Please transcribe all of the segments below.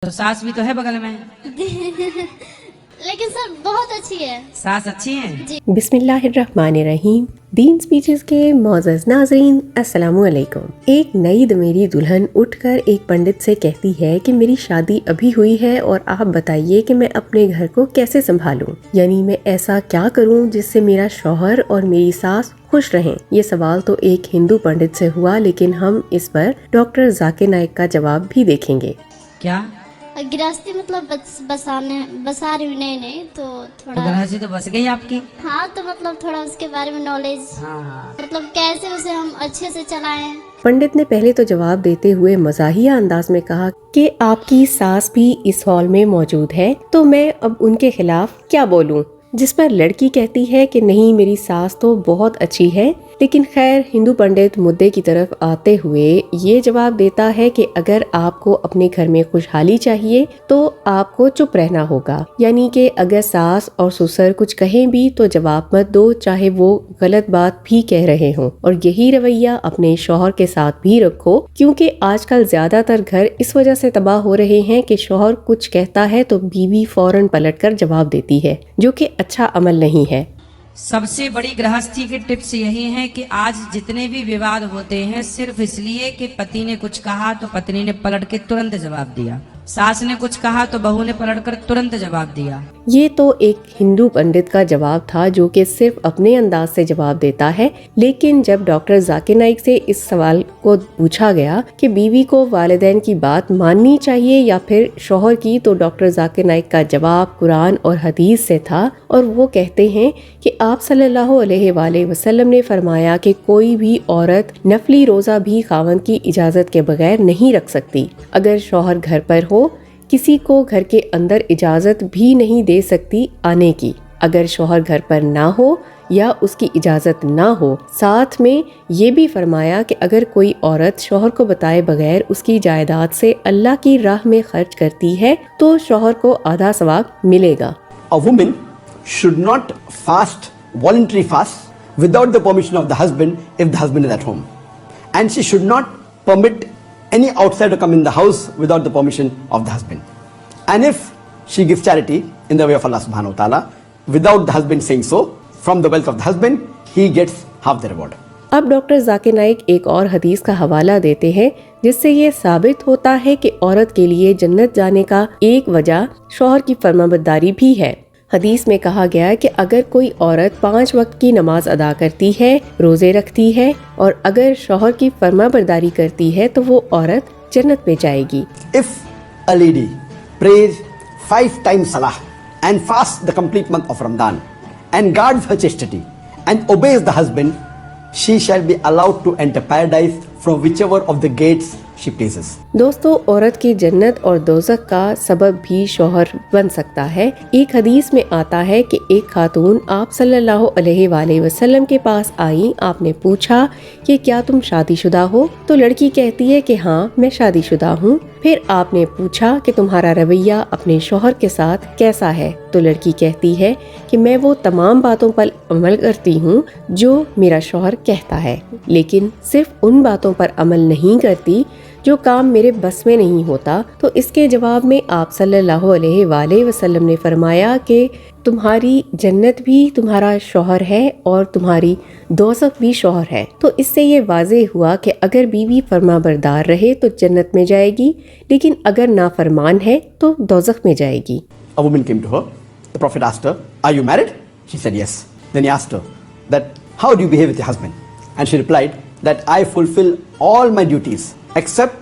तो सास भी तो है बगल में। लेकिन सर बहुत अच्छी है। सास अच्छी है। बिस्मिल्लाहिर्रहमानिर्रहीम। दीन स्पीचेस के मोअज़्ज़ज़ नाज़रीन, अस्सलामु अलैकुम। एक नई दमेरी दुल्हन उठकर एक पंडित से कहती है कि मेरी शादी अभी हुई है और आप बताइए कि मैं अपने घर को कैसे संभालूं, यानी मैं ऐसा क्या करूं जिससे मेरा शौहर और मेरी सास खुश रहें। ये सवाल तो एक हिंदू पंडित से हुआ, लेकिन हम इस पर डॉक्टर जाकिर नाइक का जवाब भी देखेंगे। क्या गृहस्थी मतलब बसा रही हूँ नहीं तो तो थोड़ा गृहस्थी तो बस गई आपकी। हाँ, तो मतलब थोड़ा उसके बारे में नॉलेज, हाँ। मतलब कैसे उसे हम अच्छे से चलाएं। पंडित ने पहले तो जवाब देते हुए मज़ाहिया अंदाज में कहा कि आपकी सास भी इस हॉल में मौजूद है, तो मैं अब उनके खिलाफ क्या बोलूं। जिस पर लड़की कहती है कि नहीं, मेरी सास तो बहुत अच्छी है। लेकिन खैर, हिंदू पंडित मुद्दे की तरफ आते हुए ये जवाब देता है कि अगर आपको अपने घर में खुशहाली चाहिए तो आपको चुप रहना होगा, यानी कि अगर सास और ससुर कुछ कहें भी तो जवाब मत दो, चाहे वो गलत बात भी कह रहे हों। और यही रवैया अपने शौहर के साथ भी रखो, क्योंकि आजकल ज्यादातर घर इस वजह से तबाह हो रहे हैं कि शौहर कुछ कहता है तो बीवी फौरन पलटकर जवाब देती है, जो कि अच्छा अमल नहीं है। सबसे बड़ी गृहस्थी की टिप्स यही है कि आज जितने भी विवाद होते हैं सिर्फ इसलिए कि पति ने कुछ कहा तो पत्नी ने पलट के तुरंत जवाब दिया, सास ने कुछ कहा तो बहू ने पलटकर तुरंत जवाब दिया। ये तो एक हिंदू पंडित का जवाब था जो कि सिर्फ अपने अंदाज से जवाब देता है। लेकिन जब डॉक्टर जाकिर नाइक से इस सवाल को पूछा गया कि बीवी को वालिदैन की बात माननी चाहिए या फिर शौहर की, तो डॉक्टर जाकिर नाइक का जवाब कुरान और हदीस से था। और वो कहते हैं कि आप सल्लल्लाहु अलैहि वसल्लम ने फरमाया कि कोई भी औरत नफली रोजा भी खावंद की इजाजत के बगैर नहीं रख सकती। अगर शौहर घर पर हो, किसी को घर के अंदर इजाजत भी नहीं दे सकती आने की। अगर शौहर घर पर ना हो या उसकी इजाजत ना हो, साथ में ये भी फरमाया कि अगर कोई औरत शौहर को बताए बगैर उसकी जायदाद से अल्लाह की राह में खर्च करती है तो शौहर को आधा सवाब मिलेगा। A woman should not fast voluntary fast without the permission of the husband if the husband is at home, and she should not permit any outsider to come in the house without the permission of the husband. And if she gives charity in the way of Allah subhanahu wa ta'ala without the husband saying so, from the wealth of the husband he gets half the reward. अब doctor Zakir Naik एक और हदीस का हवाला देते हैं जिससे ये साबित होता है कि औरत के लिए जन्नत जाने का एक वजह शौहर की फरमाबरदारी भी है। हदीस में कहा गया है कि अगर कोई औरत 5 वक्त की नमाज अदा करती है, रोजे रखती है और अगर शौहर की फरमाबरदारी करती है तो वो औरत जन्नत में जाएगी। If a lady prays 5 times salah and fasts the complete month of Ramadan and guards her chastity and obeys the husband, she shall be allowed to enter paradise from whichever of the gates she pleases. दोस्तों, औरत की जन्नत और दोज़ख का सबब भी शौहर बन सकता है। एक हदीस में आता है कि एक खातून आप सल्लल्लाहु अलैहि वसल्लम के पास आई। आपने पूछा कि क्या तुम शादीशुदा हो? तो लड़की कहती है कि हाँ, मैं शादीशुदा हूँ। फिर आपने पूछा कि तुम्हारा रवैया अपने शौहर के साथ कैसा है? तो लड़की कहती है कि मैं वो तमाम बातों पर अमल करती हूँ जो मेरा शौहर कहता है, लेकिन सिर्फ उन बातों पर अमल नहीं करती जो काम मेरे बस में नहीं होता। तो इसके जवाब में आप सल्लल्लाहु अलैहि वसल्लम ने फरमाया कि तुम्हारी जन्नत भी तुम्हारा शौहर है और तुम्हारी दोज़ख भी शौहर है। तो इससे ये वाज़ेह हुआ कि अगर बीवी फरमाबरदार रहे तो जन्नत में जाएगी, लेकिन अगर नाफरमान है तो दोज़ख में जाएगी। A woman came to her. The Prophet asked her, "Are you married?" She said yes. Then he asked her that, "How do you behave with your husband?" And she replied that, "I fulfill all my duties except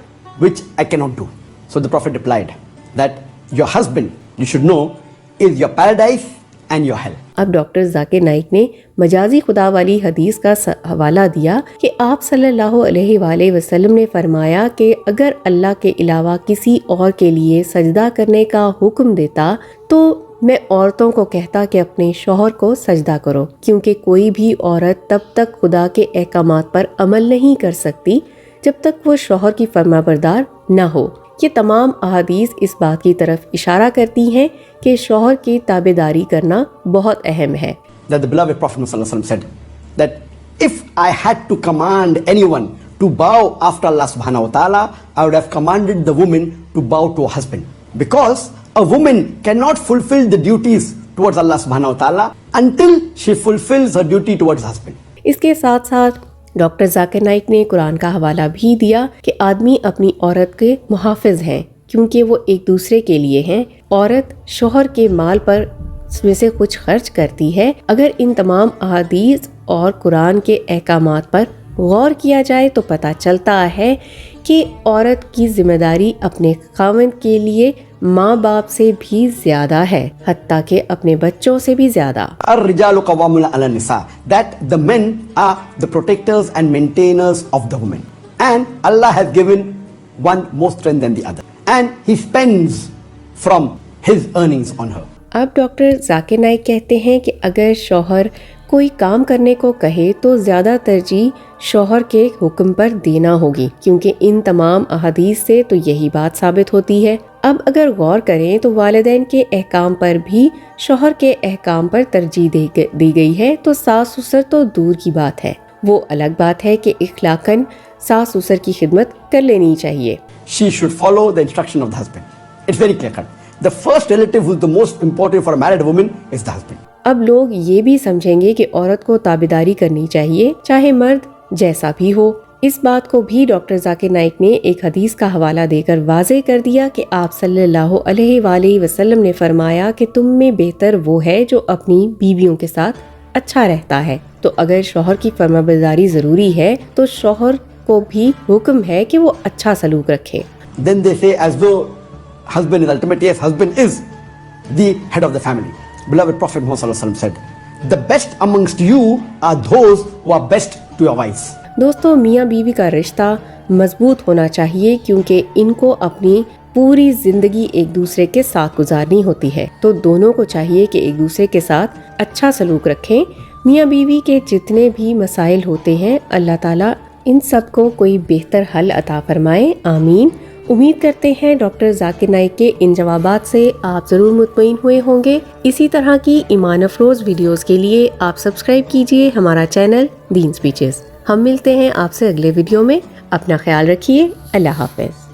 which I cannot do." So the Prophet replied that your husband, you should know, is your paradise and your hell. अब doctor Zakir Naik ने मजाजी खुदा वाली हदीस का हवाला दिया कि आप सल्लल्लाहु अलैहि वसल्लम ने फरमाया कि अगर अल्लाह के अलावा किसी और के लिए सजदा करने का हुक्म देता तो मैं औरतों को कहता कि अपने शौहर को सजदा करो, क्योंकि कोई भी औरत तब तक खुदा के अहकामात पर अमल नहीं कर सकती जब तक वो शौहर की फरमाबरदार न हो। ये तमाम अहादीस इस बात की तरफ इशारा करती हैं कि शौहर की ताबेदारी करना बहुत अहम है। That the beloved Prophet ﷺ said that if I had to command anyone to bow after Allah subhanahu wa ta'ala, I would have commanded the woman to bow to her husband. Because a woman cannot fulfill the duties towards Allah subhanahu wa ta'ala until she fulfills her duty towards husband. इसके साथ साथ doctor Zakir Naik ने कुरान का हवाला भी दिया कि आदमी अपनी औरत के मुहाफिज हैं क्योंकि वो एक दूसरे के लिए हैं। औरत शोहर के माल पर में से कुछ खर्च करती है। अगर इन तमाम अहादीस और कुरान के अहकामात पर गौर किया जाए तो पता चलता है कि औरत की जिम्मेदारी अपने खाविंद के लिए माँ बाप से भी ज्यादा है, हत्ता कि अपने बच्चों से भी ज्यादा। الرجال قوامون على النساء, that the men are the protectors and maintainers of the women, and Allah has given one more strength than the other, and He spends from His earnings on her. अब डॉक्टर जाकिर नाइक कहते हैं कि अगर शौहर कोई काम करने को कहे तो ज़्यादा तरजीह शौहर के हुक्म पर देना होगी, क्योंकि इन तमाम अहादीस से तो यही बात साबित होती है। अब अगर गौर करें तो वालिदैन के अहकाम पर भी शौहर के अहकाम पर तरजीह दी गई है, तो सास ससुर तो दूर की बात है। वो अलग बात है कि इखलाकन सास ससुर की खिदमत कर लेनी चाहिए। She should follow the instruction of the husband. It's very clear cut. The first relative who is the most important for a married woman is the husband. अब लोग ये भी समझेंगे कि औरत को ताबेदारी करनी चाहिए, चाहे मर्द जैसा भी हो। इस बात को भी डॉक्टर जाकिर नाइक ने एक हदीस का हवाला देकर वाज़ेह कर दिया कि आप सल्लल्लाहु अलैहि वसल्लम ने फरमाया कि तुम में बेहतर वो है जो अपनी बीवियों के साथ अच्छा रहता है। तो अगर शौहर की फरमाबरदारी जरूरी है तो शौहर को भी हुक्म है कि वो अच्छा सलूक रखे। Then they say as though husband is ultimate. Yes, husband is the head of the family. Beloved Prophet Muhammad sallallahu alaihi wasallam said, the best amongst you are those who are best to your wives. दोस्तों, मियाँ बीवी का रिश्ता मजबूत होना चाहिए क्योंकि इनको अपनी पूरी जिंदगी एक दूसरे के साथ गुजारनी होती है, तो दोनों को चाहिए कि एक दूसरे के साथ अच्छा सलूक रखें। मियाँ बीवी के जितने भी मसाइल होते हैं, अल्लाह ताला इन सब को कोई बेहतर हल अता फरमाए, आमीन। उम्मीद करते हैं डॉक्टर जाकिर नाइक के इन जवाबात से आप ज़रूर मुतमईन हुए होंगे। इसी तरह की ईमान अफरोज़ वीडियोस के लिए आप सब्सक्राइब कीजिए हमारा चैनल दीन स्पीचेस। हम मिलते हैं आपसे अगले वीडियो में। अपना ख्याल रखिए। अल्लाह हाफ़िज़।